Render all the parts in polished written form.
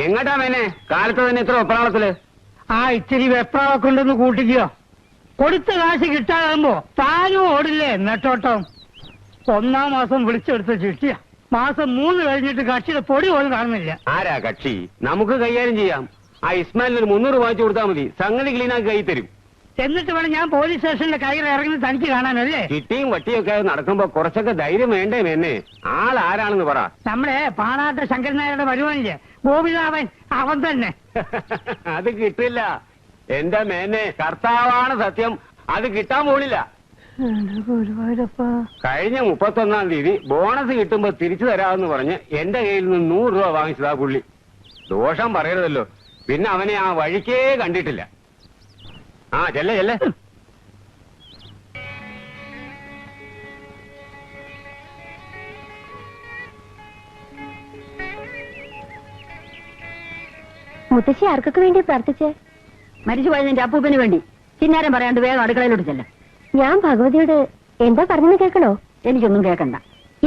എങ്ങട്ടാ മേനെ കാലത്ത് തന്നെ ഇത്ര വെപ്രാളത്തില്? ആ ഇത്തിരി വെപ്രാളൊക്കെ ഉണ്ടെന്ന് കൂട്ടിക്കോ. കൊടുത്ത കാശ് കിട്ടാതാകുമ്പോ താനും ഓടില്ലേ നെട്ടോട്ടം. 1-ാം മാസം വിളിച്ചെടുത്ത ചിട്ടിയ. മാസം 3 കഴിഞ്ഞിട്ട് കക്ഷിയുടെ പൊടി പോലും കാണുന്നില്ല. ആരാ കക്ഷി? നമുക്ക് കൈകാര്യം ചെയ്യാം. ആ ഇസ്മായിലിന് ഒരു 300 വാങ്ങിച്ചു കൊടുത്താൽ മതി, സംഗതി ക്ലീനാക്കി കൈ തരും. എന്നിട്ട് വേണം ഞാൻ പോലീസ് സ്റ്റേഷനിലെ കയ്യിൽ ഇറങ്ങി തനിക്ക് കാണാനല്ലേ? ചിട്ടിയും വട്ടിയൊക്കെ നടക്കുമ്പോ കുറച്ചൊക്കെ ധൈര്യം വേണ്ടേ മേനെ? ആൾ ആരാണെന്ന് പറ. നമ്മളെ പാണാട്ട ശങ്കരൻ നായരുടെ വരുവാനില്ലേ, ഗോപിനാഥൻ, അവൻ തന്നെ. അത് കിട്ടില്ല എന്റെ മേനെ, കർത്താവാണ് സത്യം, അത് കിട്ടാൻ പോണില്ല. കഴിഞ്ഞ 31-ാം തീയതി ബോണസ് കിട്ടുമ്പോ തിരിച്ചു തരാമെന്ന് പറഞ്ഞ് എന്റെ കയ്യിൽ നിന്ന് 100 രൂപ വാങ്ങിച്ചതാ പുള്ളി. ദോഷം പറയരുതല്ലോ. പിന്നെ അവനെ ആ വഴിക്കേ കണ്ടിട്ടില്ല. ആ ചെല്ലേ. മുത്തശ്ശി ആർക്കൊക്കെ വേണ്ടി പ്രാർത്ഥിച്ചേ? മരിച്ചുപോയ നിന്റെ അപ്പൂപ്പന് വേണ്ടി. ചിന്നാരം പറയാണ്ട് വേഗം അടുക്കളയിലോട്ട് ചെല്ലാം. ഞാൻ ഭഗവതിയോട് എന്താ പറഞ്ഞെന്ന് കേൾക്കണോ? എനിക്കൊന്നും കേൾക്കണ്ട.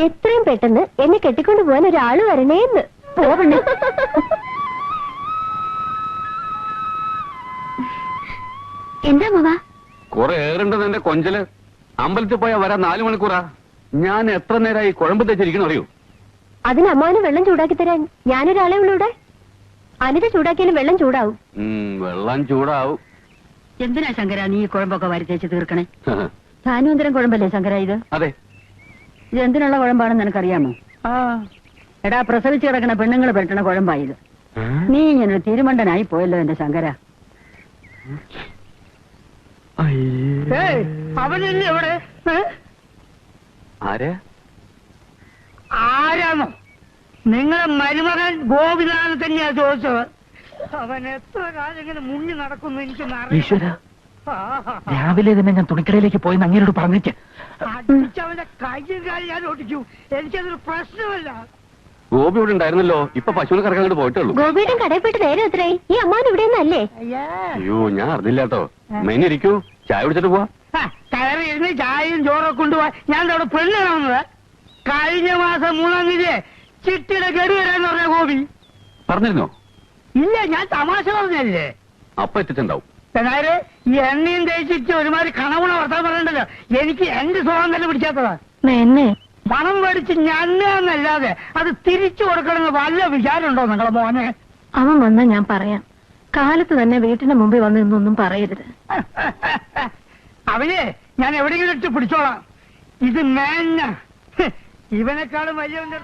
എത്രയും പെട്ടെന്ന് എന്നെ കെട്ടിക്കൊണ്ടു പോകാൻ ഒരാള് വരണേന്ന്. പോകണ്ടേ? എന്താ മാവാ? കുറെ ഏറുണ്ടെന്ന് എന്റെ കൊഞ്ചല്. അമ്പലത്തിൽ പോയാ വരാൻ 4 മണിക്കൂറാ. ഞാൻ എത്ര നേരമായി കുഴമ്പ് തെച്ചിരിക്കണം അറിയൂ? അതിന് അമ്മാവന് വെള്ളം ചൂടാക്കി തരാൻ ഞാനൊരാളെ ഉള്ളൂ ഇവിടെ. അനിത ചൂടാക്കിയാലും വെള്ളം ചൂടാവും. വെള്ളം ചൂടാവും. എന്തിനാ ശങ്കര നീ ഈ കുഴമ്പൊക്കെ വരുത്തേച്ച് തീർക്കണേ? ധാന്വന്തരം കുഴമ്പല്ലേ ശങ്കര ഇത്? അതെ. ഇത് എന്തിനുള്ള കുഴമ്പാണെന്ന് നിനക്കറിയാമോ? എടാ, പ്രസവിച്ച് കിടക്കണ പെണ്ണുങ്ങൾ പെട്ടണ കുഴമ്പായത്. നീ ഇങ്ങനൊരു തിരുമണ്ടനായി പോയല്ലോ എന്റെ ശങ്കര. അവനല്ലേ ഇവിടെ? ആരാണോ? നിങ്ങളെ മരുമകൻ ഗോപിനാഥൻ തന്നെയാ ചോദിച്ചത്. അവൻ എത്ര കാലം ഇങ്ങനെ മുങ്ങി നടക്കുന്നു എനിക്കൊന്നും അറിയില്ല. രാവിലെ തന്നെ ഞാൻ തുണിക്കടയിലേക്ക് പോയി അങ്ങേരോട് പറഞ്ഞേക്ക്. അടിച്ചവന്റെ കയ്യും കാര്യം ഞാൻ ഓടിച്ചു. എനിക്കതൊരു പ്രശ്നമല്ല. ഗോപി ഇവിടെ ഉണ്ടായിരുന്നല്ലോ, ഇപ്പൊ പശുവിനെ കറക്കാൻ പോയിട്ടുള്ളൂ. ഗോപിയുടെ കടയിൽ പോയിട്ട് നേരെ എത്രയായി? ഈ അമ്മാവൻ ഇവിടെ ഒന്നല്ലേ? അയ്യോ, ഞാൻ അറിഞ്ഞില്ല കേട്ടോ. മെയിനിരിക്കൂ, ചായ കുടിച്ചിട്ട് പോവാ. കയറി ഇരുന്ന് ചായയും ചോറൊക്കെ കൊണ്ടുപോവാ. ഞാൻ അവിടെ പെണ്ണ് കാണുന്നത്. കഴിഞ്ഞ മാസം 3-ാം തീയതി ചിട്ടിയുടെ ഗഡു വരാന്ന് പറഞ്ഞ ഗോപി പറഞ്ഞിരുന്നോ? ഇല്ല, ഞാൻ തമാശ പറഞ്ഞല്ലേ. അപ്പൊ എത്തിച്ചുണ്ടാവും. എന്നാല് ഈ എണ്ണയും തേച്ചിട്ട് ഒരുമാതിരി കണവണ വർത്താൻ പറയണ്ടല്ലോ. എനിക്ക് എന്റെ സ്വഭാവം തന്നെ പിടിക്കാത്തതാ. പണം മേടിച്ച് ഞന്നല്ലാതെ അത് തിരിച്ചു കൊടുക്കണമെന്ന് വല്ല വിചാരമുണ്ടോ നിങ്ങളെ മോനെ? അവൻ വന്നാ ഞാൻ പറയാം. കാലത്ത് തന്നെ വീട്ടിന് മുമ്പിൽ വന്ന് ഇന്നൊന്നും പറയരുത്. അവനെ ഞാൻ എവിടെയെങ്കിലും ഇട്ട് പിടിച്ചോളാം. ഇത് മേഞ്ഞ ഇവനെക്കാളും വലിയവന്റെ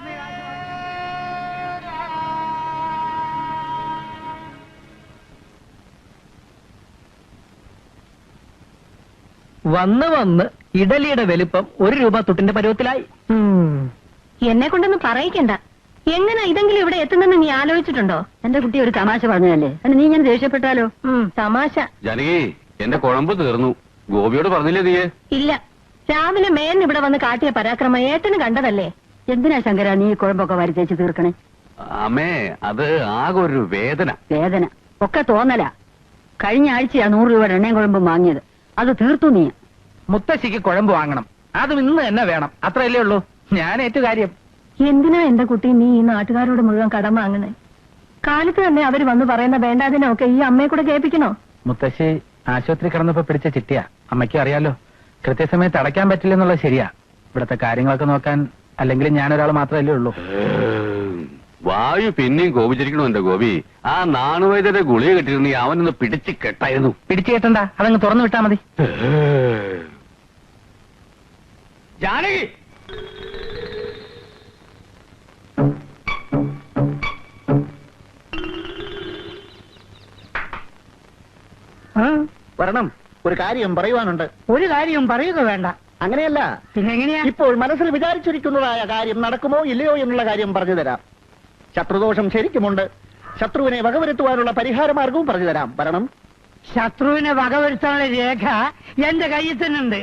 വന്ന് ഇഡലിയുടെ വലിപ്പം 1 രൂപ തൊട്ടിന്റെ പരുവത്തിലായി. എന്നെ കൊണ്ടൊന്നും പറയിക്കണ്ട. എങ്ങനെ ഇതെങ്കിലും ഇവിടെ എത്തുന്നെന്ന് നീ ആലോചിച്ചിട്ടുണ്ടോ? എന്റെ കുട്ടി ഒരു തമാശ പറഞ്ഞതല്ലേ, നീ ഇങ്ങനെ ദേഷ്യപ്പെട്ടാലോ? തമാശ. ജാനകി, എന്റെ കുഴമ്പ് തീർന്നു. ഗോപിയോട് പറഞ്ഞില്ലേ നീയെ? ഇല്ല, രാവിലെ മേൻ ഇവിടെ വന്ന് കാട്ടിയ പരാക്രമം ഏട്ടന് കണ്ടതല്ലേ. എന്തിനാ ശങ്കര നീ ഈ കുഴമ്പൊക്കെ വരുത്തേച്ച് തീർക്കണേ? അമ്മേ, അത് ആകെ ഒരു വേദന. വേദന ഒക്കെ തോന്നല. കഴിഞ്ഞ ആഴ്ചയാ 100 രൂപയുടെ എണ്ണയും കുഴമ്പും വാങ്ങിയത്. അത് തീർത്തു നീ. മുത്തശ്ശിക്ക് കുഴമ്പ് വാങ്ങണം, അതും ഇന്ന് തന്നെ വേണം. അത്രയല്ലേ ഉള്ളൂ. ഞാൻ ഏറ്റു കാര്യം. എന്തിനാ എന്റെ കുട്ടി നീ ഈ നാട്ടുകാരോട് മുഴുവൻ കടം വാങ്ങണേ? കാലത്ത് തന്നെ അവര് വന്ന് പറയുന്ന വേണ്ടാതിനൊക്കെ ഈ അമ്മയെ കൂടെ കേൾപ്പിക്കണോ? മുത്തശ്ശി ആശുപത്രി കിടന്നപ്പോ പിടിച്ച ചിട്ടിയാ. അമ്മയ്ക്ക് അറിയാലോ, കൃത്യസമയത്ത് അടയ്ക്കാൻ പറ്റില്ലെന്നുള്ളത് ശരിയാ. ഇവിടത്തെ കാര്യങ്ങളൊക്കെ നോക്കാൻ അല്ലെങ്കിൽ ഞാനൊരാൾ മാത്രമല്ലേ ഉള്ളൂ. വായു പിന്നെയും കോപിച്ചിരിക്കണോ എന്റെ ഗോപി? ആ നാണുവൈദ്യരുടെ ഗുളിക കെട്ടിരുന്നെങ്കിൽ അവനൊന്ന് പിടിച്ച് കെട്ടായിരുന്നു. പിടിച്ചു കെട്ടണ്ട, അതങ്ങ് തുറന്നു വിട്ടാ മതി. ജാനകി, വരണം. ഒരു കാര്യം പറയുവാനുണ്ട്. ഒരു കാര്യം പറയുക വേണ്ട. അങ്ങനെയല്ല, പിന്നെ എങ്ങനെയാ? ഇപ്പോൾ മനസ്സിൽ വിചാരിച്ചിരിക്കുന്നതായ കാര്യം നടക്കുമോ ഇല്ലയോ എന്നുള്ള കാര്യം പറഞ്ഞു തരാം. ശത്രുദോഷം ശരിക്കുമുണ്ട്. ശത്രുവിനെ വകവരുത്തുവാനുള്ള പരിഹാരമാർഗവും പറഞ്ഞു തരാം. വരണം. ശത്രുവിനെ വകവരുത്താനുള്ള രേഖ എന്റെ കയ്യിൽ തന്നെ ഉണ്ട്.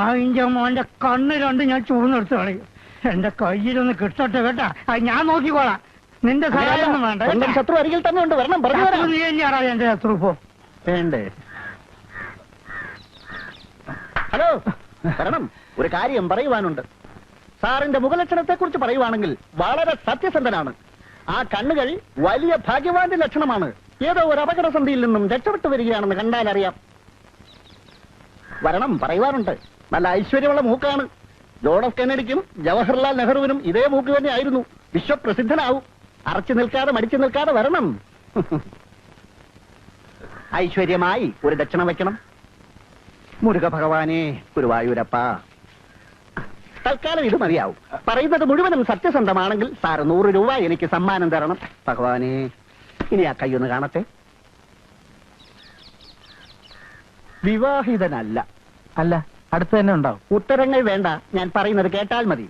അതിന്റെ മോന്റെ കണ്ണ് 2 ഞാൻ ചൂന്നെടുത്ത് കളയും. എന്റെ കയ്യിലൊന്ന് കിട്ടട്ടെ കേട്ടാ. അത് ഞാൻ നോക്കിക്കോളാം. നിന്റെ സഹായമൊന്നും വേണ്ട. സ്വന്തം ശത്രു അരികിൽ തന്നെ ഉണ്ട്. വരണം, പറഞ്ഞു തരാം. നീ തന്നെയാണോ എന്റെ ശത്രു? പോ. വേണ്ടേ? ഹലോ, വരണം. ഒരു കാര്യം പറയുവാനുണ്ട്. സാറിന്റെ മുഖലക്ഷണത്തെ കുറിച്ച് പറയുവാണെങ്കിൽ വളരെ സത്യസന്ധനാണ്. ആ കണ്ണുകൾ വലിയ ഭാഗ്യവാന്റെ ലക്ഷണമാണ്. ഏതോ ഒരു അപകടസന്ധിയിൽ നിന്നും രക്ഷപ്പെട്ടു വരികയാണെന്ന് കണ്ടാൽ അറിയാം. വരണം പറയുവാറുണ്ട്. നല്ല ഐശ്വര്യമുള്ള മൂക്കാണ്. ജോൺ എഫ് കെന്നഡിക്കും ജവഹർലാൽ നെഹ്റുവിനും ഇതേ മൂക്ക് തന്നെ ആയിരുന്നു. വിശ്വപ്രസിദ്ധനാവും. അറച്ചു നിൽക്കാതെ മടിച്ചു നിൽക്കാതെ വരണം. ഐശ്വര്യമായി ഒരു ദക്ഷിണ വെക്കണം. മുരുക ഭഗവാനെ, ഗുരുവായൂരപ്പ. തൽക്കാലം ഇത് മതിയാവും. പറയുന്നത് മുഴുവനും സത്യസന്ധമാണെങ്കിൽ സാർ 100 രൂപ എനിക്ക് സമ്മാനം തരണം. ഭഗവാനെ, ഇനി ആ കൈയൊന്ന് കാണട്ടെ. വിവാഹിതനല്ല. അല്ല, അടുത്ത് തന്നെ ഉണ്ടാവും. ഉത്തരങ്ങൾ വേണ്ട, ഞാൻ പറയുന്നത് കേട്ടാൽ മതി.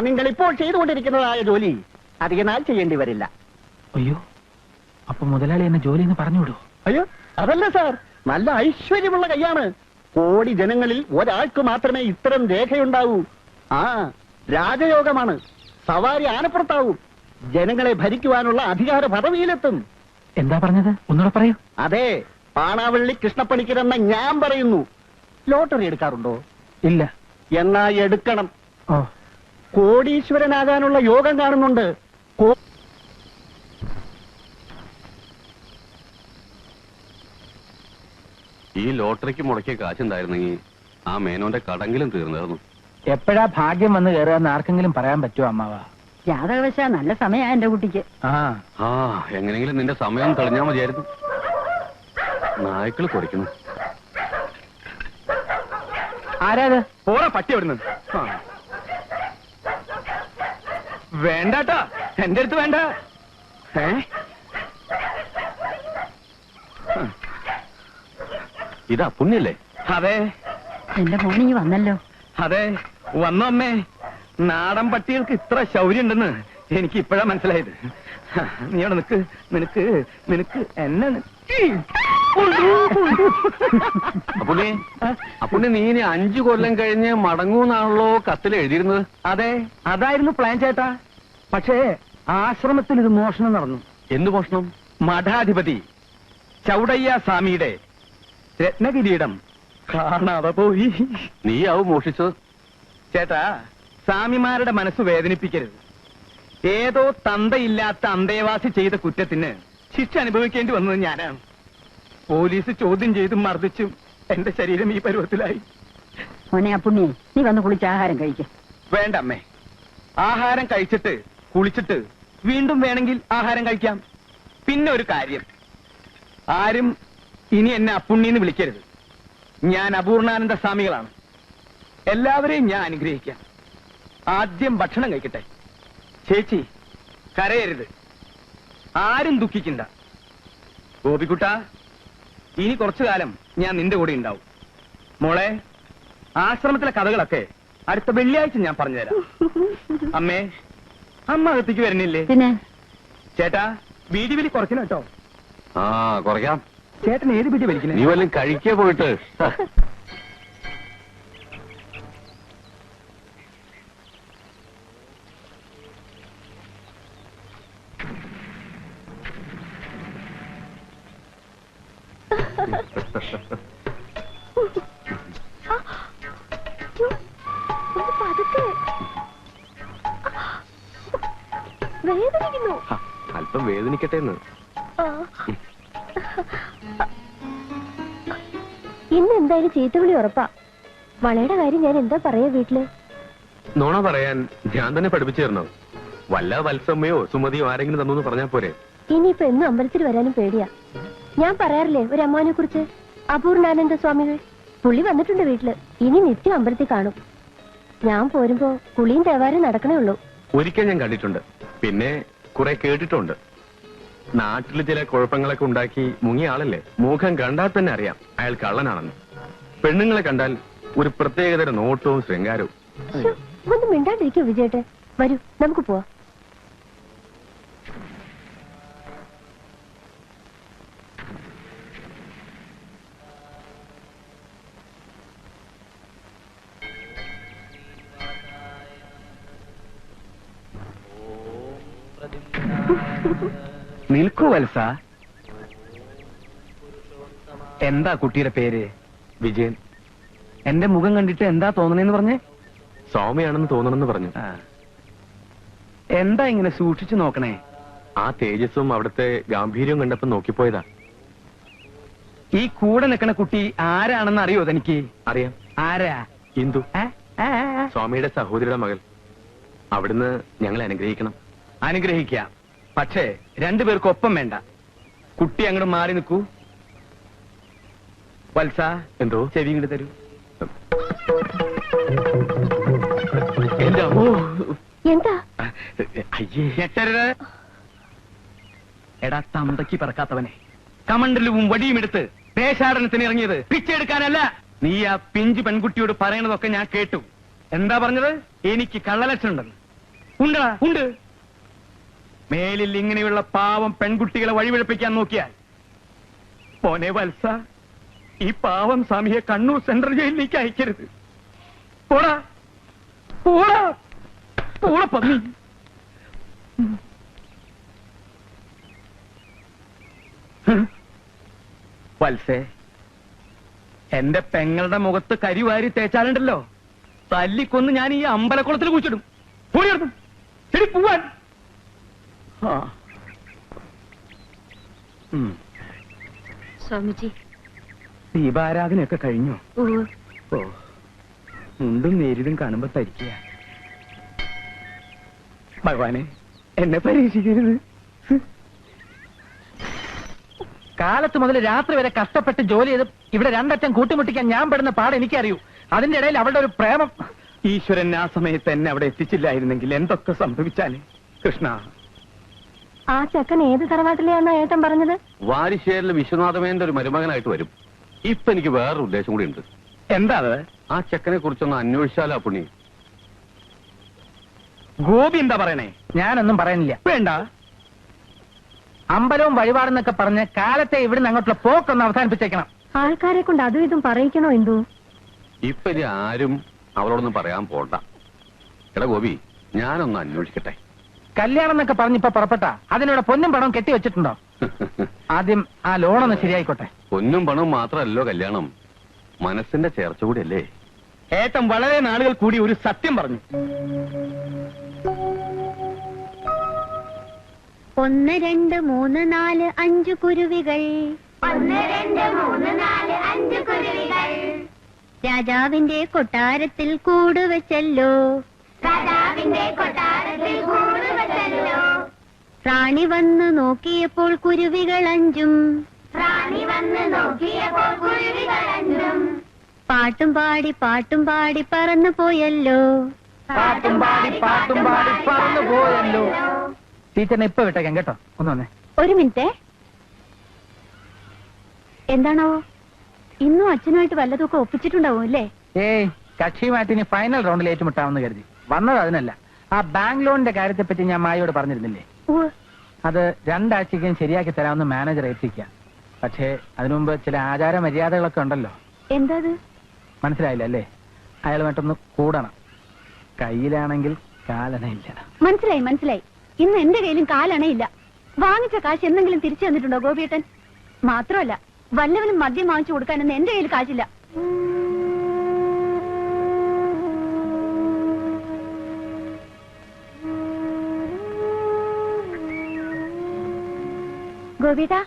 നിങ്ങൾ ഇപ്പോൾ ചെയ്തുകൊണ്ടിരിക്കുന്നതായ ജോലി അധിക നാൾ ചെയ്യേണ്ടി വരില്ല. അയ്യോ, അപ്പൊ മുതലാളി എന്നെ ജോലി എന്ന് പറഞ്ഞു വിടുവോ? അയ്യോ, അതല്ല സാർ, നല്ല ഐശ്വര്യമുള്ള കൈയാണ്. കോടി ജനങ്ങളിൽ ഒരാൾക്ക് മാത്രമേ ഇത്തരം രേഖയുണ്ടാവൂ. രാജയോഗമാണ്. സവാരി ആനപ്പുറത്താവും. ജനങ്ങളെ ഭരിക്കുവാനുള്ള അധികാര പദവിയിലെത്തും. എന്താ പറഞ്ഞത്? ഒന്നുകൂടെ പറയൂ. അതെ, പാണാവള്ളി കൃഷ്ണപ്പണിക്കരെന്ന ഞാൻ പറയുന്നു. ലോട്ടറി എടുക്കാറുണ്ടോ? ഇല്ല. എന്നാ എടുക്കണം. ഓ, കോടീശ്വരനാകാനുള്ള യോഗം കാണുന്നുണ്ട്. ഈ ലോട്ടറിക്ക് മുടക്കിയ കാശുണ്ടായിരുന്നെങ്കിൽ ആ മേനോന്റെ കടങ്കിലും തീർന്നിരുന്നു. എപ്പോഴാ ഭാഗ്യം വന്ന് കയറുകയെന്ന് ആർക്കെങ്കിലും പറയാൻ പറ്റുമോ അമ്മാവാ? ജാതകവശ നല്ല സമയമാണ് എന്റെ കുട്ടിക്ക്. എങ്ങനെങ്കിലും നിന്റെ സമയം തെളിഞ്ഞാ മതിയായിരുന്നു. നായ്ക്കള് കുറയ്ക്കുന്നു. ആരാത്? പോടാ പട്ടി അവിടുന്ന്. വേണ്ടാട്ടാ, എന്റെ അടുത്ത് വേണ്ട. ഇതാ പുണ്യല്ലേ? അതെ എന്റെ മോണി വന്നല്ലോ. അതെ, വന്നോ അമ്മേ. നാടൻ പട്ടികൾക്ക് ഇത്ര ശൗര്യം ഉണ്ടെന്ന് എനിക്ക് ഇപ്പോഴാ മനസ്സിലായത്. നീ അവിടെ നിനക്ക് നിനക്ക് നിനക്ക് എന്നെ അപ്പുണ്ണി നീ ഇനി 5 കൊല്ലം കഴിഞ്ഞ് മടങ്ങൂന്നാണല്ലോ കത്തിൽ എഴുതിയിരുന്നത്. അതെ, അതായിരുന്നു പ്ലാൻ ചേട്ടാ. പക്ഷേ ആശ്രമത്തിൽ ഇത് മോഷണം നടന്നു. എന്ത് മോഷണം? മഠാധിപതി ചൗടയ്യ സ്വാമിയുടെ രത്നകിരീടം കാണാതെ പോയി. നീയാവും മോഷിച്ചത്. ചേട്ടാ, സ്വാമിമാരുടെ മനസ്സ് വേദനിപ്പിക്കരുത്. ഏതോ തന്തയില്ലാത്ത അന്തേവാസി ചെയ്ത കുറ്റത്തിന് ശിക്ഷ അനുഭവിക്കേണ്ടി വന്നത് ഞാനാണ്. പോലീസ് ചോദ്യം ചെയ്തും മർദ്ദിച്ചും എന്റെ ശരീരം ഈ പരുവത്തിലായി. മോനെ അപ്പുണ്ണി, നീ വന്ന് കുളിച്ച് ആഹാരം കഴിക്കും. വേണ്ട അമ്മേ, ആഹാരം കഴിച്ചിട്ട് കുളിച്ചിട്ട് വീണ്ടും വേണമെങ്കിൽ ആഹാരം കഴിക്കാം. പിന്നെ ഒരു കാര്യം, ആരും ഇനി എന്നെ അപ്പുണ്ണിന്ന് വിളിക്കരുത്. ഞാൻ അപൂർണാനന്ദ സ്വാമികളാണ്. എല്ലാവരെയും ഞാൻ അനുഗ്രഹിക്കാം. ആദ്യം ഭക്ഷണം കഴിക്കട്ടെ. ചേച്ചി, കരയരുത്. ആരും ദുഃഖിക്കണ്ട. ഗോപിക്കുട്ട, ഇനി കുറച്ചു കാലം ഞാൻ നിന്റെ കൂടെ ഉണ്ടാവും. മോളെ, ആശ്രമത്തിലെ കഥകളൊക്കെ അടുത്ത വെള്ളിയാഴ്ച ഞാൻ പറഞ്ഞുതരാം. അമ്മേ, അമ്മ അകത്തേക്ക് വരുന്നില്ലേ? പിന്നെ ചേട്ടാ, ബീഡി വലി കുറയ്ക്കണം കേട്ടോ. കുറയ്ക്കാം. ചേട്ടൻ ഏത് ബീഡി വലിക്കണേ? നീ വല്ലതും കഴിക്കേ പോയിട്ട്. അല്പം വേദനിക്കട്ടെ എന്ന്. ഇന്ന് എന്തായാലും ചീത്തവിളി ഉറപ്പാ. വളയുടെ കാര്യം ഞാൻ എന്താ പറയാ വീട്ടില്? നോണ പറയാൻ ഞാൻ തന്നെ പഠിപ്പിച്ചു തരണോ? വല്ല വത്സമ്മയോ സുമതിയോ ആരെങ്കിലും തന്നു പറഞ്ഞാ പോരെ? ഇനിയിപ്പോ എന്നും അമ്പലത്തിൽ വരാനും പേടിയാ. ഞാൻ പറയാറില്ലേ ഒരു അമ്മാനെ കുറിച്ച്, അപൂർണാനന്ദ സ്വാമികൾ. പുള്ളി വന്നിട്ടുണ്ട് വീട്ടില്. ഇനി നിത്യം അമ്പലത്തിൽ കാണും. ഞാൻ പോരുമ്പോ കുളിയും തേവാരും നടക്കണേ ഉള്ളൂ. ഒരിക്കൽ ഞാൻ കണ്ടിട്ടുണ്ട്, പിന്നെ കുറെ കേട്ടിട്ടുണ്ട്. നാട്ടിൽ ചില കുഴപ്പങ്ങളൊക്കെ ഉണ്ടാക്കി മുങ്ങിയ ആളല്ലേ. മുഖം കണ്ടാൽ തന്നെ അറിയാം അയാൾ കള്ളനാണെന്ന്. പെണ്ണുങ്ങളെ കണ്ടാൽ ഒരു പ്രത്യേകതര നോട്ടവും ശൃംഗാരവും. ഒന്നും മിണ്ടാണ്ടിരിക്കോ വിജയേട്ടെ? വരൂ, നമുക്ക് പോവാം. നിൽക്കൂ വത്സ. എന്താ കുട്ടിയുടെ പേര്? വിജയൻ. എന്റെ മുഖം കണ്ടിട്ട് എന്താ തോന്നണേന്ന് പറഞ്ഞേ? സ്വാമിയാണെന്ന് തോന്നണമെന്ന് പറഞ്ഞു. എന്താ ഇങ്ങനെ സൂക്ഷിച്ചു നോക്കണേ? ആ തേജസ്സും അവിടുത്തെ ഗാംഭീര്യവും കണ്ടപ്പോ നോക്കിപ്പോയതാ. ഈ കൂടെ നിൽക്കുന്ന കുട്ടി ആരാണെന്ന് അറിയോ തനിക്ക്? അറിയാം. ആരാ? ഇന്ദു, സ്വാമിയുടെ സഹോദരിയുടെ മകൾ. അവിടുന്ന് ഞങ്ങളെ അനുഗ്രഹിക്കണം. അനുഗ്രഹിക്കാം, പക്ഷേ രണ്ടുപേർക്കൊപ്പം വേണ്ട. കുട്ടി അങ്ങോട്ട് മാറി നിൽക്കൂ. വത്സ, എന്തോ? ചെവി ഇങ്ങോട്ട് തരൂ. എന്താ? അയ്യേ, ഞെട്ടരുത്. എടാ തന്തയ്ക്ക് പറക്കാത്തവനെ, കമണ്ടലും വടിയും എടുത്ത് ദേശാടനത്തിന് ഇറങ്ങിയത് പിച്ചെടുക്കാനല്ല. നീ ആ പിഞ്ചു പെൺകുട്ടിയോട് പറയണതൊക്കെ ഞാൻ കേട്ടു. എന്താ പറഞ്ഞത്? എനിക്ക് കള്ളലക്ഷണുണ്ടെന്ന്. ഉണ്ടടാ, ഉണ്ട്. മേലിൽ ഇങ്ങനെയുള്ള പാവം പെൺകുട്ടികളെ വഴിപിഴപ്പിക്കാൻ നോക്കിയാൽ പോനെ വത്സ, ഈ പാവം സ്വാമിയെ കണ്ണൂർ സെൻട്രൽ ജയിലിലേക്ക് അയക്കരുത്. പോടാ പോടാ പോടാ പന്നി. വത്സേ, എന്റെ പെങ്ങളുടെ മുഖത്ത് കരിവാരി തേച്ചാലുണ്ടല്ലോ, തല്ലിക്കൊന്ന് ഞാൻ ഈ അമ്പലക്കുളത്തിൽ കുഴിച്ചിടും. പോടിയെടുത്തും ശരി പോവാൻ. സ്വാമിജി, ദീപാരാധനയൊക്കെ കഴിഞ്ഞു. ഓ, മുണ്ടും നേരിതും കാണുമ്പോ തരിക്കുക. ഭഗവാനെ, എന്നെ പരീക്ഷിക്കരുത്. കാലത്ത് മുതൽ രാത്രി വരെ കഷ്ടപ്പെട്ട് ജോലി ചെയ്ത് ഇവിടെ രണ്ടറ്റം കൂട്ടിമുട്ടിക്കാൻ ഞാൻ പെടുന്ന പാട് എനിക്കറിയൂ. അതിന്റെ ഇടയിൽ അവളുടെ ഒരു പ്രേമം. ഈശ്വരൻ ആ സമയത്ത് എന്നെ അവിടെ എത്തിച്ചില്ലായിരുന്നെങ്കിൽ എന്തൊക്കെ സംഭവിച്ചാലേ. കൃഷ്ണ, ആ ചെക്കൻ ഏത് തറവാട്ടിലെയാണോ ഏട്ടൻ പറഞ്ഞത്? വാരിശ്ശേരിൽ വിശ്വനാഥമേന്റെ ഒരു മരുമകനായിട്ട് വരും. ഇപ്പൊ എനിക്ക് വേറൊരു ഉദ്ദേശം കൂടി ഉണ്ട്. എന്താ അത്? ആ ചെക്കനെ കുറിച്ചൊന്ന് അന്വേഷിച്ചാലോ പുണ്ണി? ഗോപി എന്താ പറയണേ? ഞാനൊന്നും പറയുന്നില്ല. വേണ്ട. അമ്പലവും വഴിപാടെന്നൊക്കെ പറഞ്ഞ് കാലത്തെ ഇവിടുന്ന് അങ്ങോട്ടുള്ള പോക്കൊന്ന് അവസാനിപ്പിച്ചേക്കണം. ആൾക്കാരെ കൊണ്ട് അതും ഇതും പറയിക്കണോ എന്തോ? ഇപ്പൊ ഇനി ആരും അവളോടൊന്നും പറയാൻ പോണ്ട. എടാ ഗോപി, ഞാനൊന്ന് അന്വേഷിക്കട്ടെ. കല്യാണം എന്നൊക്കെ പറഞ്ഞിപ്പോ പുറപ്പെട്ട അതിനോട് പൊന്നും പണവും കെട്ടിവെച്ചിട്ടുണ്ടോ? ആദ്യം ആ ലോണൊന്ന് ശരിയായിക്കോട്ടെ. പൊന്നും പണവും മാത്രമല്ലോ കല്യാണം, മനസ്സിന്റെ ചേർച്ച കൂടിയല്ലേ. ഏട്ടൻ വളരെ നാളുകൾ കൂടി ഒരു സത്യം പറഞ്ഞു. 1 2 3 4 5 കുരുവികൾ. 1 2 3 4 5 കുരുവികൾ രാജാവിന്റെ കൊട്ടാരത്തിൽ കൂടുവെച്ചല്ലോ. രാജാവിന്റെ കൊട്ടാരത്തിൽ കൂടുവെച്ചല്ലോ. റാണി വന്ന് നോക്കിയപ്പോൾ കുരുവികൾ 5. റാണി വന്ന് നോക്കിയപ്പോൾ കുരുവികൾ 5. പാട്ടും പാടി പറന്നു പോയല്ലോ. പാട്ടും പാടി പറന്നു പോയല്ലോ. ടീച്ചറിനെ ഇപ്പൊ വിട്ടേക്കാം കേട്ടോ. ഒന്ന് വന്നേ. ഒരു മിനിറ്റ്. എന്താണാവോ, ഇന്നും അച്ഛനുമായിട്ട് വല്ലതൊക്കെ ഒപ്പിച്ചിട്ടുണ്ടാവും അല്ലേ? ഏയ്, കക്ഷിയുമായിട്ട് ഇനി ഫൈനൽ റൗണ്ടിൽ ഏറ്റുമുട്ടാമെന്ന് കരുതി വന്നത്. അതിനല്ല, ആ ബാങ്ക് ലോണിന്റെ കാര്യത്തെ പറ്റി ഞാൻ മായോട് പറഞ്ഞിരുന്നില്ലേ? അത് 2 ആഴ്ചയ്ക്കും ശരിയാക്കി തരാമെന്ന് മാനേജർ ഏൽപ്പിക്കാം. പക്ഷേ അതിനു മുമ്പ് ചില ആചാര മര്യാദകളൊക്കെ ഉണ്ടല്ലോ. എന്താ? മനസ്സിലായില്ല അല്ലേ? അയാളുമായിട്ടൊന്ന് കൂടണം. കയ്യിലാണെങ്കിൽ കാലണയില്ല. മനസ്സിലായി. ഇന്ന് എന്റെ കയ്യിലും കാലണയില്ല. വാങ്ങിച്ച കാശ് എന്തെങ്കിലും തിരിച്ചു തന്നിട്ടുണ്ടോ ഗോപിയേട്ടൻ? മാത്രമല്ല, വല്ലവനും മദ്യം വാങ്ങിച്ചു കൊടുക്കാനൊന്നും എന്റെ കയ്യിൽ കാശില്ല. ഗോപിയേട്ടാ,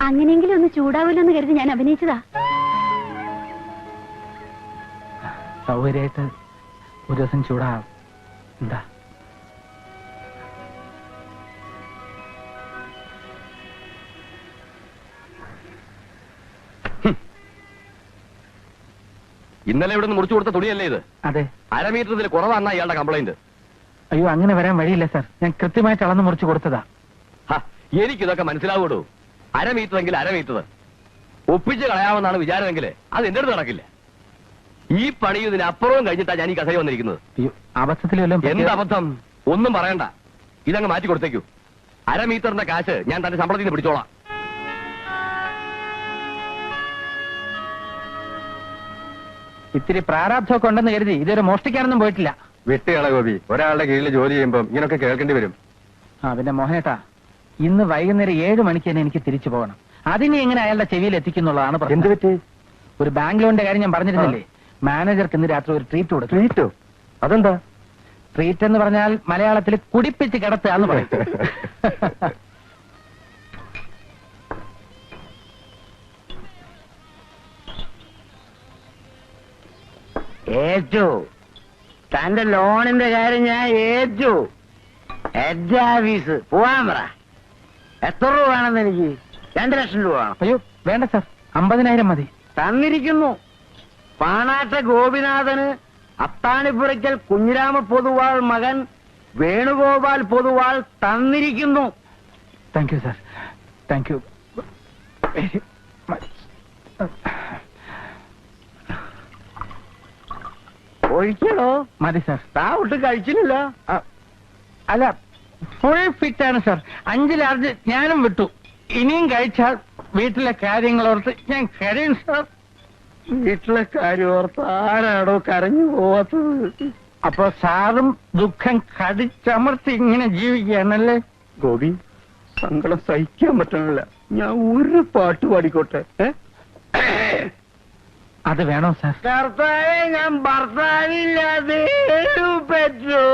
അങ്ങനെയെങ്കിലും ഒന്ന് ചൂടാവല്ലോ എന്ന് കരുതി ഞാൻ അഭിനയിച്ചതാ. സൗകര്യമായിട്ട് ഒരു ദിവസം ചൂടാവും. എന്താ? ഇന്നലെ ഇവിടെ നിന്ന് മുറിച്ചു കൊടുത്ത തുണിയല്ലേ ഇത്? അതെ. 1/2 മീറ്റർ ഇതിൽ കുറവാണ് ഇയാളുടെ കംപ്ലൈന്റ്. അയ്യോ, അങ്ങനെ വരാൻ വഴിയില്ല സാർ. ഞാൻ കൃത്യമായിട്ട് അളന്ന് മുറിച്ച് കൊടുത്തതാ. എനിക്കിതൊക്കെ മനസ്സിലാവൂടോ. 1/2 മീറ്റർ എങ്കിൽ 1/2 മീറ്റർ ഒപ്പിച്ച് കളയാമെന്നാണ് വിചാരമെങ്കിൽ അത് എന്റെ അടുത്ത് നടക്കില്ല. ഈ പണി ഇതിനപ്പുറവും കഴിഞ്ഞിട്ടാ ഞാൻ ഈ കസയിൽ വന്നിരിക്കുന്നത്. അയ്യോ, അബദ്ധത്തിലും എന്ത് അബദ്ധം? ഒന്നും പറയണ്ട, ഇതങ്ങ് മാറ്റി കൊടുത്തേക്കൂ. 1/2 മീറ്ററിന്റെ കാശ് ഞാൻ തന്റെ ശമ്പളത്തിൽ നിന്ന് പിടിച്ചോളാം. ഇത്തിരി പ്രാരാബ്ധമൊക്കെ ഉണ്ടെന്ന് കരുതി ഇതൊരു മോഷ്ടിക്കാനൊന്നും പോയിട്ടില്ല. വിട്ടുകള ഗോപി, ഒരാളുടെ കീഴിൽ ജോലി ചെയ്യുമ്പോൾ ഇങ്ങനൊക്കെ കേൾക്കേണ്ടി വരും. പിന്നെ മോഹനേട്ടാ, ഇന്ന് വൈകുന്നേരം 7 മണിക്ക് തന്നെ എനിക്ക് തിരിച്ചു പോകണം. അതിനെ എങ്ങനെ അയാളുടെ ചെവിയിൽ എത്തിക്കുന്നുള്ളതാണ് പ്രശ്നം. എന്ത് പറ്റി? ഒരു ബാങ്ക് ലോണിന്റെ കാര്യം ഞാൻ പറഞ്ഞിരുന്നില്ലേ? മാനേജർക്ക് ഇന്ന് രാത്രി ഒരു ട്രീറ്റ് കൊടുക്കും. ട്രീറ്റോ? അതെന്താ? ട്രീറ്റ് എന്ന് പറഞ്ഞാൽ മലയാളത്തിൽ കുടിപ്പിച്ച് കിടത്തുക എന്ന് പറയും. ഏറ്റു തന്റെ ലോണിന്റെ കാര്യം ഞാൻ ഏറ്റു. ഹെഡ് ഓഫീസ് പോവാൻ പറ. എത്ര രൂപ വേണമെന്ന് എനിക്ക്? 2 ലക്ഷം രൂപ വേണം. അയ്യോ വേണ്ട സാർ, 50,000 മതി. തന്നിരിക്കുന്നു. പാണാട്ട ഗോപിനാഥന് അത്താണിപ്പുറയ്ക്കൽ കുഞ്ഞിരാമ പൊതുവാൾ മകൻ വേണുഗോപാൽ പൊതുവാൾ തന്നിരിക്കുന്നു. Thank you sir, thank you very much. ഒഴിക്കണോ? മതി സാർ. താ ഒട്ട് കഴിച്ചില്ല. അല്ല, ഫുൾ ഫിറ്റ് ആണ് സാർ. 5 ലാർജ് ഞാനും വിട്ടു. ഇനിയും കഴിച്ചാൽ വീട്ടിലെ കാര്യങ്ങളോർത്ത് ഞാൻ കരയും സാർ. വീട്ടിലെ കാര്യം ഓർത്ത് ആരാടോ കരഞ്ഞു പോവാത്തത്? അപ്പൊ സാറും ദുഃഖം കടിച്ചമർത്തി ഇങ്ങനെ ജീവിക്കുകയാണല്ലേ? ഗോപി, സങ്കടം സഹിക്കാൻ പറ്റണില്ല. ഞാൻ ഒരു പാട്ട് പാടിക്കോട്ടെ? അത് വേണോ സാർ? കർത്താവേ, ഞാൻ ഭർത്താവില്ലാതെ പറ്റൂ.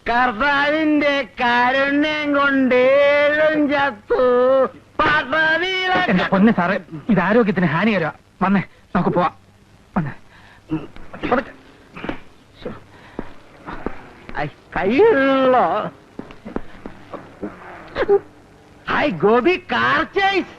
കർത്താവിന്റെ കാരുണ്യം കൊണ്ടേഴും ചത്തു. എന്റെ പൊന്ന് സാറേ, ഇത് ആരോഗ്യത്തിന് ഹാനികരമാ. വന്നേ, നമുക്ക് പോവാം. വന്നേ. കയ്യിലുള്ളോ? Hi Gopi, car chase.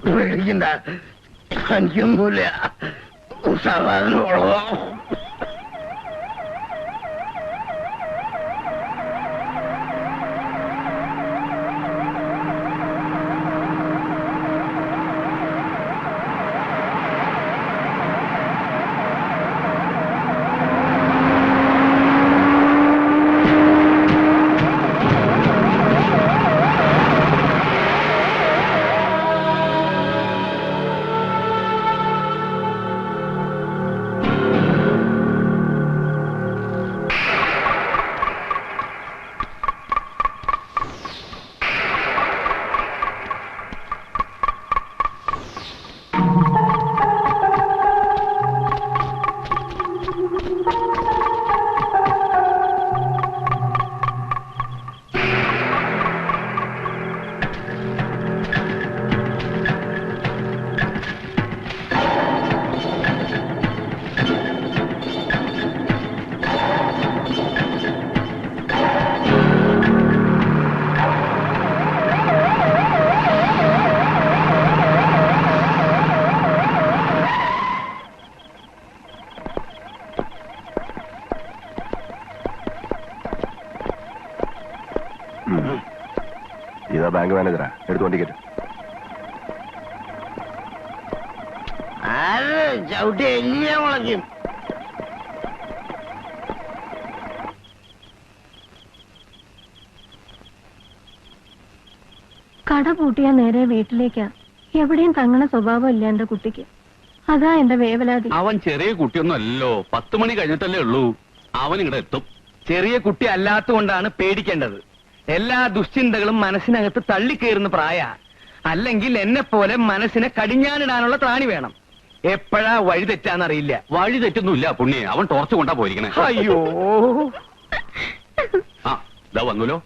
പേടിക്കണ്ട, എനിക്കൊന്നുമില്ല. സമാധാനമുള്ളൂ. ഇതാ ബാങ്ക് മാനേജറാ, എടുത്തോണ്ട് ടിക്കറ്റ്. ചവിട്ടി എല്ലിയ മുളയ്ക്കും. കട പൂട്ടിയാ നേരെ വീട്ടിലേക്കാ. എവിടെയും തങ്ങണ സ്വഭാവം ഇല്ല എന്റെ കുട്ടിക്ക്. അതാ എന്റെ വേവലാതി. അവൻ ചെറിയ കുട്ടിയൊന്നും അല്ലല്ലോ, 10 മണി കഴിഞ്ഞിട്ടല്ലേ ഉള്ളൂ. അവൻ ഇവിടെ എത്തും. ചെറിയ കുട്ടി അല്ലാത്തതുകൊണ്ടാണ് പേടിക്കേണ്ടത്. എല്ലാ ദുശ്ചിന്തകളും മനസ്സിനകത്ത് തള്ളിക്കയറുന്ന പ്രായ. അല്ലെങ്കിൽ എന്നെ പോലെ മനസ്സിനെ കടിഞ്ഞാനിടാനുള്ള ത്രാണി വേണം. എപ്പോഴാ വഴി തെറ്റാന്നറിയില്ല. വഴി തെറ്റൊന്നുമില്ല പുണ്യെ, അവൻ ടോർച്ച് കൊണ്ടാ പോയിരിക്കണേ. അയ്യോ, ആ ഇതാ വന്നല്ലോ.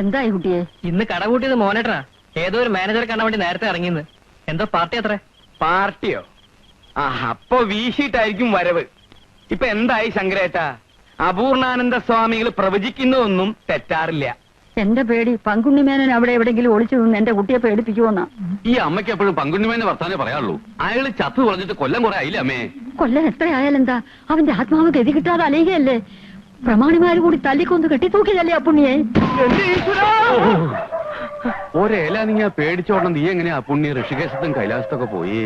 എന്തായി കുട്ടിയെ? ഇന്ന് കട കൂട്ടിയത് മോനേട്ടനാ. ഏതോ ഒരു മാനേജറെ കാണാൻ വേണ്ടി നേരത്തെ ഇറങ്ങിയെന്ന്. എന്തോ പാർട്ടി അത്രേ. പാർട്ടിയോ? ആ, അപ്പൊ വീശിട്ടായിരിക്കും വരവ്. ഇപ്പൊ എന്തായി ശങ്കരേട്ടാ? അപൂർണാനന്ദ സ്വാമികൾ പ്രവചിക്കുന്നതൊന്നും തെറ്റാറില്ല. എന്റെ പേടി പങ്കുണ്ണിമേനൻ അവിടെ എവിടെങ്കിലും ഒളിച്ചു നിന്ന് എന്റെ കുട്ടിയെ പേടിപ്പിക്കുമെന്നാ. ഈ അമ്മയ്ക്ക് എപ്പോഴും പങ്കുണ്ണിമേനെ വർത്താനേ പറയാറുള്ളൂ. അയാള് ചത്തു പറഞ്ഞിട്ട് കൊല്ലം കുറെ ആയില്ലേ അമ്മേ? കൊല്ലം എത്രയായാലെന്താ? അവന്റെ ആത്മാവ് ഗതി കിട്ടാതെ അലയുകയല്ലേ? പ്രമാണിമാര് കൂടി തല്ലിക്കൊന്ന് കെട്ടിത്തൂക്കിയതല്ലേ അപ്പുണ്ണിയെ? ഒരേല നീ പേടിച്ചോടണം. നീ എങ്ങനെയാ പുണ്യ ഋഷികേശത്തും കൈലാസത്തൊക്കെ പോയി?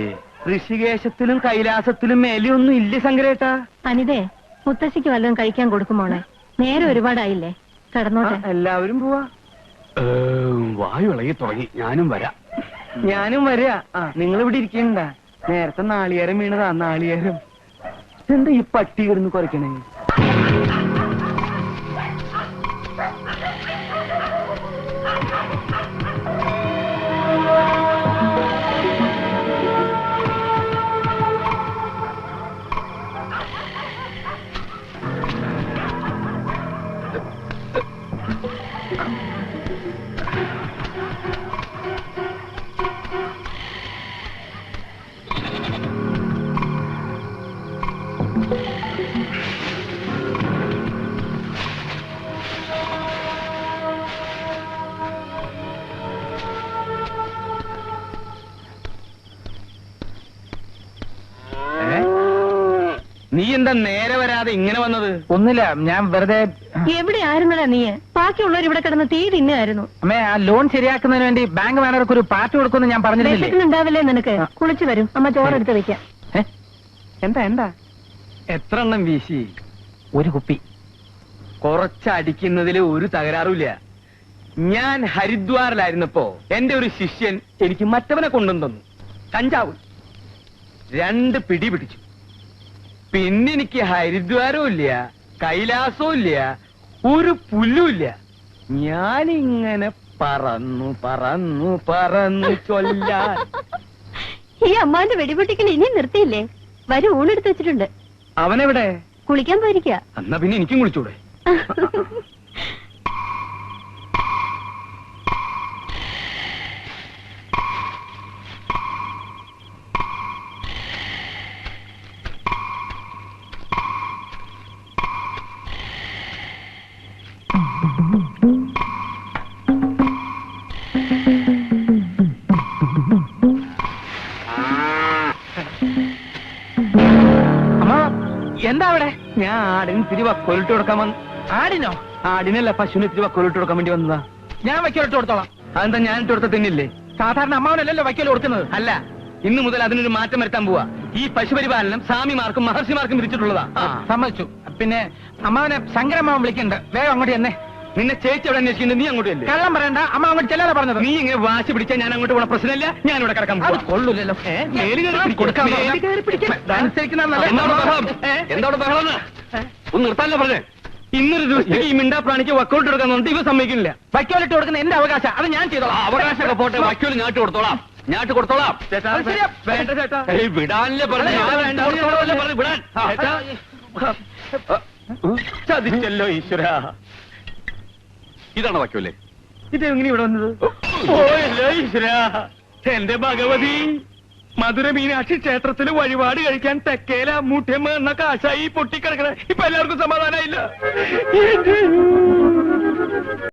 ഋഷികേശത്തിലും കൈലാസത്തിലും മേലെയൊന്നും ഇല്ല ശങ്കരേട്ടാ. അനിതേ, മുത്തശ്ശിക്ക് വല്ലതും കഴിക്കാൻ കൊടുക്കുമോളെ. നേരെ ഒരുപാടായില്ലേ, കിടന്നോട്ടെ. എല്ലാവരും പോവാ. വായു ഇളകി തുടങ്ങി. ഞാനും വരാം. ഞാനും വരാ. നിങ്ങൾ ഇവിടെ ഇരിക്കണ്ട. നേരത്തെ നാളികേരം വീണതാ. നാളികേരം എന്താ ഈ പട്ടി കിടന്ന് കുറയ്ക്കണേ? നീ എന്താ നേരെ വരാതെ ഇങ്ങനെ വന്നത്? ഒന്നുമില്ല, ഞാൻ വെറുതെ. എവിടെ ആയിരുന്നടാ നീ? ബാക്കിയുള്ളവർ ഇവിടെ കിടന്ന് തീ തിന്നായിരുന്നു. അമ്മേ, ആ ലോൺ ശരിയാക്കുന്നതിന് വേണ്ടി ബാങ്ക് മാനേജർക്ക് ഒരു പാർട്ടി കൊടുക്കുമെന്ന് ഞാൻ പറഞ്ഞിരുന്നില്ലേ? വിശക്കുന്നുണ്ടാവില്ലേ നിനക്ക്? കുളിച്ചു വരും, അമ്മ ചോറെടുത്ത് വെക്കാം. എന്താ എന്താ? എത്ര എണ്ണം വീശി? ഒരു കുപ്പി. കുറച്ചടിക്കുന്നതിൽ ഒരു തകരാറുമില്ല. ഞാൻ ഹരിദ്വാറിലായിരുന്നപ്പോ എന്റെ ഒരു ശിഷ്യൻ എനിക്ക് മറ്റവനെ കൊണ്ടുവന്നു തന്നു. കഞ്ചാവ് 2 പിടി പിടിച്ചു. പിന്നെ എനിക്ക് ഹരിദ്വാരവും ഇല്ല, കൈലാസവും ഇല്ല, ഒരു പുല്ലുമില്ല. ഞാനിങ്ങനെ പറന്നു പറന്നു പറന്നു ചൊല്ലാൻ. ഈ അമ്മാന്റെ വെടിപൊട്ടിക്കൽ ഇനി നിർത്തിയില്ലേ? വരും, ഊണെടുത്ത് വെച്ചിട്ടുണ്ട്. അവനെവിടെ? കുളിക്കാൻ പോയിരിക്കുക. എന്നാ പിന്നെ എനിക്കും കുളിച്ചൂടെ? എന്താ അവിടെ? ഞാൻ ആടിന് ഇത്തിരി വക്കോലിട്ട് കൊടുക്കാൻ വന്നു. ആടിനോ? ആടിനല്ല, പശുവിന് ഇത്തിരി വക്കോലിട്ട് കൊടുക്കാൻ വേണ്ടി വന്നതാ. ഞാൻ വയ്ക്കലിട്ട് കൊടുത്തോളാം. അതെന്താ ഞാൻ ഇട്ട് കൊടുത്ത തിന്നില്ലേ? സാധാരണ അമ്മാവനല്ലല്ലോ വയ്ക്കൽ കൊടുക്കുന്നത്. അല്ല, ഇന്ന് മുതൽ അതിനൊരു മാറ്റം വരുത്താൻ പോവാ. ഈ പശുപരിപാലനം സ്വാമിമാർക്കും മഹർഷിമാർക്കും വിരിച്ചിട്ടുള്ളതാ. സമ്മതിച്ചു. പിന്നെ അമ്മാവനെ ശങ്കരമ്മാവൻ വിളിക്കണ്ട്. വേഗം അങ്ങോട്ട് തന്നെ. നിന്നെ ചേച്ചി അവിടെ അന്വേഷിക്കുന്നത്, നീ അങ്ങോട്ട് അല്ലേ? കള്ളം പറയണ്ട, അമ്മ അങ്ങോട്ട് ചെല്ലാതെ പറഞ്ഞത്. നീ ഇങ്ങനെ വാശി പിടിച്ചാൽ ഞാൻ അങ്ങോട്ട് പോണ പ്രശ്നമില്ല. ഞാൻ ഇവിടെ കിടക്കാൻ അത് കൊള്ളൂലല്ലോ. എന്തോടെ ബഹളം? ഒന്ന് നിർത്താനല്ലോ പറഞ്ഞേ. ഇന്നൊരു ദിവസത്തേക്ക് ഈ മിണ്ടാ പ്രാണിക്ക് വക്കോട്ട് എടുക്കാൻ ഇവ സമ്മതിക്കില്ല. വയ്ക്കോലിട്ട് കൊടുക്കുന്ന എന്റെ അവകാശം, അത് ഞാൻ ചെയ്തോളാം. അവകാശമൊക്കെ പോട്ടെ, വക്കോല് ഞാട്ട് കൊടുത്തോളാം. ഞാട്ട് കൊടുത്തോളാം. വേണ്ട ചേട്ടാ. വിടാനല്ലേ പറഞ്ഞു. വിടാൻ ചതിച്ചല്ലോ ഈശ്വര. ഇതാണ് വക്കോലെ. ഇതെങ്ങനെ ഇവിടെ വന്നത്? ഓയല്ലോ ഈശ്വര. എന്റെ ഭഗവതി, മധുര മീനാക്ഷി ക്ഷേത്രത്തിൽ വഴിപാട് കഴിക്കാൻ തെക്കേല മുട്ടയമ്മ എന്ന കാശായി പൊട്ടിക്കിടക്കണ. ഇപ്പൊ എല്ലാവർക്കും സമാധാനമായില്ല.